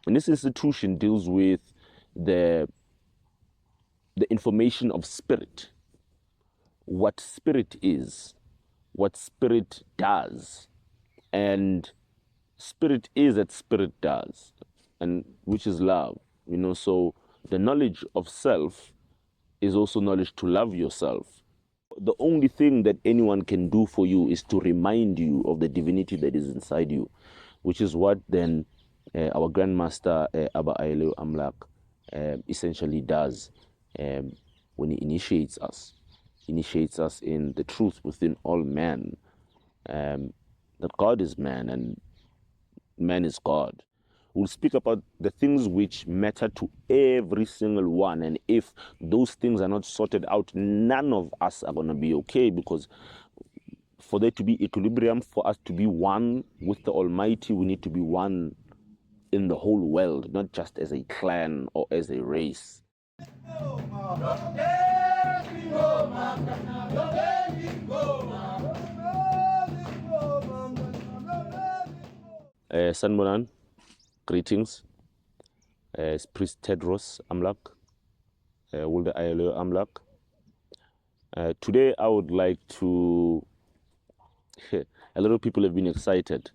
And this institution deals with the information of spirit, what spirit is, what spirit does, and spirit is that spirit does, and which is love. So the knowledge of self is also knowledge to love yourself. The only thing that anyone can do for you is to remind you of the divinity that is inside you, which is what then our Grandmaster Abbaayalewamlak essentially does when he initiates us. He initiates us in the truth within all man, that God is man and man is God. We'll speak about the things which matter to every single one. And if those things are not sorted out, none of us are going to be okay, because for there to be equilibrium, for us to be one with the Almighty, we need to be one in the whole world, not just as a clan or as a race. Sanbonan, greetings. It's Priest Tedros Amlak, Wilder Ayaleo Amlak. Today I would like to, a lot of people have been excited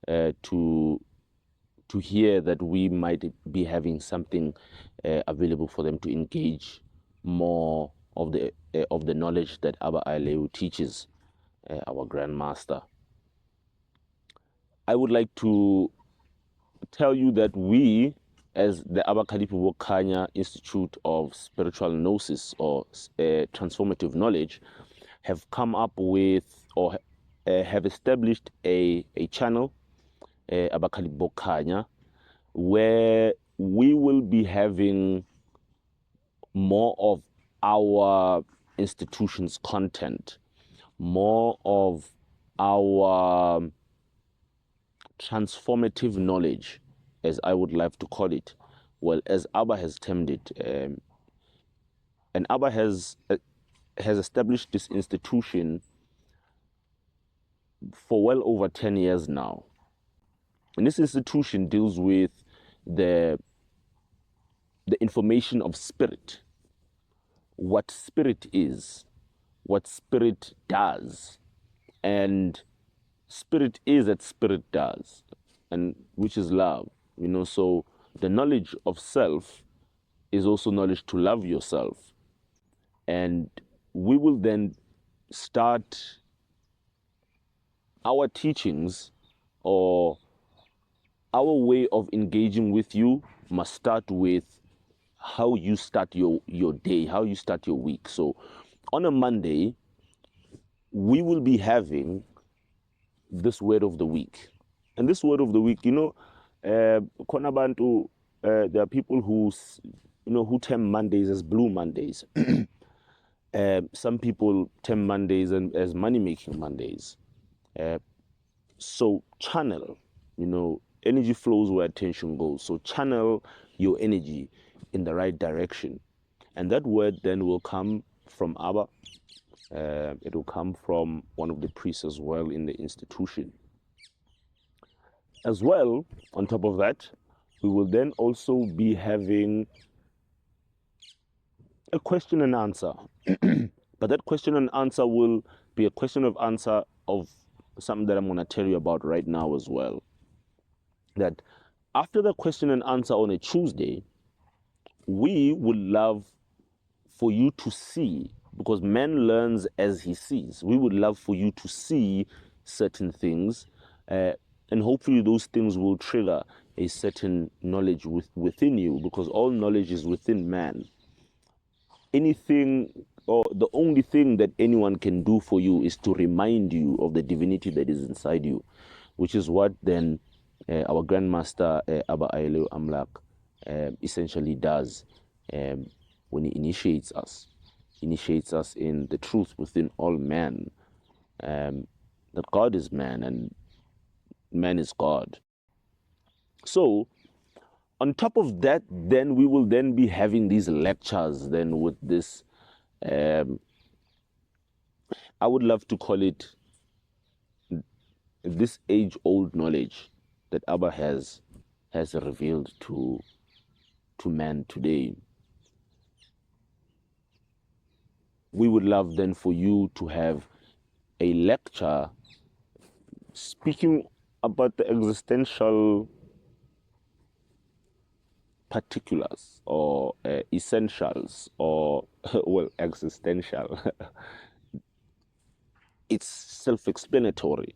to hear that we might be having something available for them to engage more of the knowledge that Abbaayalewu teaches, our Grandmaster. I would like to tell you that we, as the Abakhaliphi Bokukhanya Institute of Spiritual Gnosis or Transformative Knowledge, have come up with or have established a channel, Abakhaliphi Bokukhanya, where we will be having more of our institution's content, more of our transformative knowledge, as I would like to call it, well, as Abba has termed it. And Abba has established this institution for well over 10 years now. And this institution deals with the information of spirit, what spirit is, what spirit does, and spirit is that spirit does, and which is love. So the knowledge of self is also knowledge to love yourself. And we will then start our teachings, or our way of engaging with you must start with how you start your day, how you start your week. So on a Monday, we will be having this word of the week. And this word of the week, Konabantu, there are people who term Mondays as Blue Mondays. Some people term Mondays as money-making Mondays. So channel, energy flows where attention goes. So channel your energy in the right direction. And that word then will come from Abba. It will come from one of the priests as well in the institution. As well, on top of that, we will then also be having a question and answer. But that question and answer will be a question of answer of something that I'm going to tell you about right now as well. That after the question and answer on a Tuesday, we would love for you to see, because man learns as he sees. We would love for you to see certain things, and hopefully those things will trigger a certain knowledge within you, because all knowledge is within man. Anything, or the only thing that anyone can do for you is to remind you of the divinity that is inside you, which is what then our Grandmaster Abbaayalewamlak essentially does when he initiates us. He initiates us in the truth within all man, that God is man and man is God. So on top of that, then we will then be having these lectures then with this, I would love to call it this age-old knowledge that Abba has has revealed to man today. We would love then for you to have a lecture speaking about the existential particulars or essentials or, well, existential. It's self-explanatory.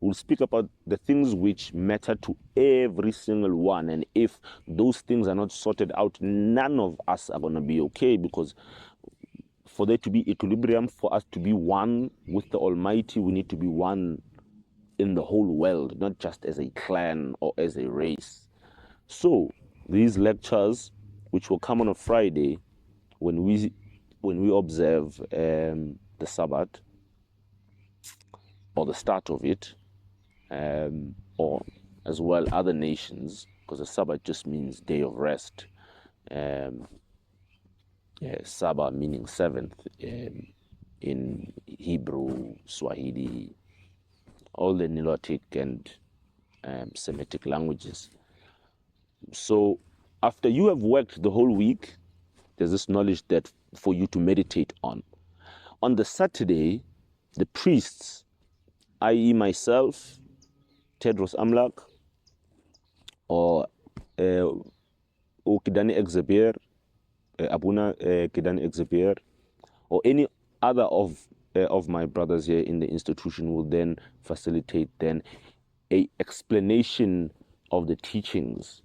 We'll speak about the things which matter to every single one. And if those things are not sorted out, none of us are going to be okay, because for there to be equilibrium, for us to be one with the Almighty, we need to be one in the whole world, not just as a clan or as a race. So these lectures, which will come on a Friday when we observe the Sabbath, or the start of it, or as well other nations, because the Sabbath just means day of rest. Sabbath meaning seventh in Hebrew, Swahili, all the Nilotic and Semitic languages. So after you have worked the whole week, there's this knowledge that for you to meditate on. On the Saturday, the priests, i.e. myself, Tedros Amlak, or Kidani Exebier, Abuna Kidani Exebier, or any other of my brothers here in the institution will then facilitate then a explanation of the teachings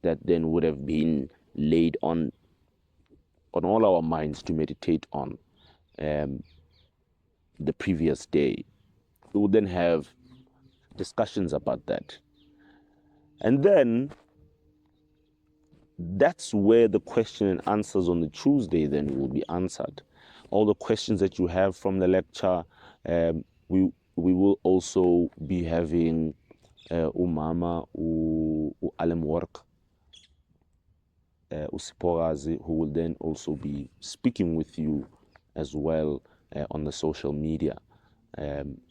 that then would have been laid on all our minds to meditate on the previous day. We will then have discussions about that. And then that's where the question and answers on the Tuesday then will be answered. All the questions that you have from the lecture, we will also be having Umama, Alem Work, Usiporazi, who will then also be speaking with you as well on the social media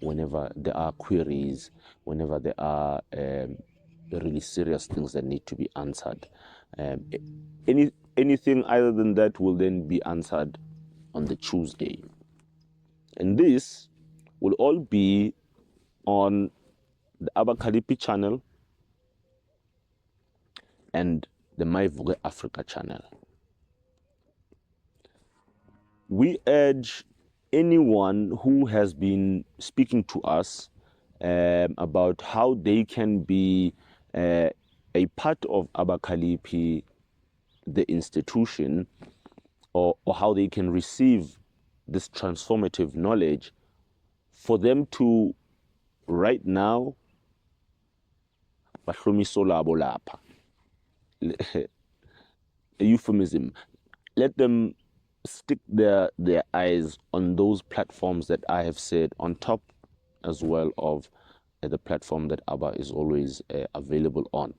whenever there are queries, whenever there are really serious things that need to be answered. Anything other than that will then be answered on the Tuesday. And this will all be on the Abakhaliphi channel and the Mayivuke Africa channel. We urge anyone who has been speaking to us about how they can be a part of Abakhaliphi, the institution, or how they can receive this transformative knowledge, for them to right now a euphemism, let them stick their eyes on those platforms that I have said, on top as well of the platform that Abba is always available on.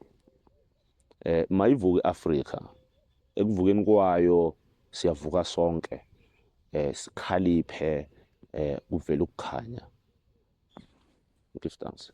Mayivuke Africa, ekuvukeni kwayo siyavuka sonke, sikhaliphe kuvela ukukhanya. Give thanks.